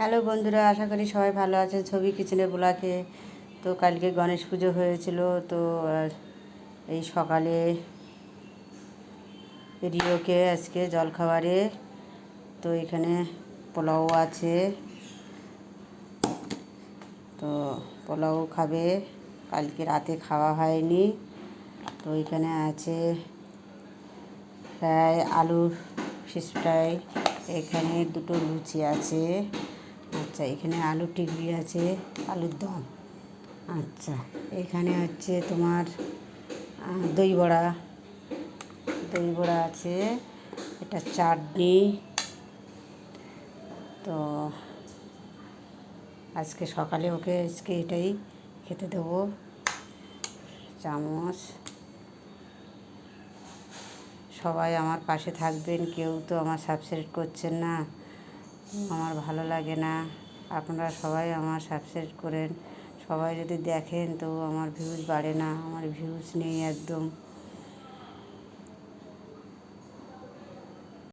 Hello বন্ধুরা, আশা করি সবাই ভালো আছেন। ছবি কিচেনে ব্লগে। তো কালকে গণেশ পুজো হয়েছিল। তো এই সকালে রিওকে আজকে জলখাবারে তো এখানে পোলাও আছে, তো পোলাও খাবে। কালকে রাতে খাওয়া হয়নি। তো এখানে আছে ফ্রাই, আলুর ফিশ ফ্রাই, এখানে দুটো লুচি আছে। আচ্ছা, এখানে আলু টিকরি আছে, আলুর দম। আচ্ছা, এখানে হচ্ছে তোমার দই বড়া, দই বড়া আছে, এটা চাটনি। তো আজকে সকালে ওকে এটাই খেতে দেবো। চামচ। সবাই আমার পাশে থাকবেন, কেউ তো আমার সাবস্ক্রাইব করছেন না, আমার ভালো লাগে না। আপনারা সবাই আমার সাবস্ক্রাইব করেন। সবাই যদি দেখেন তো আমার ভিউজ বাড়ে না, আমার ভিউজ নেই একদম।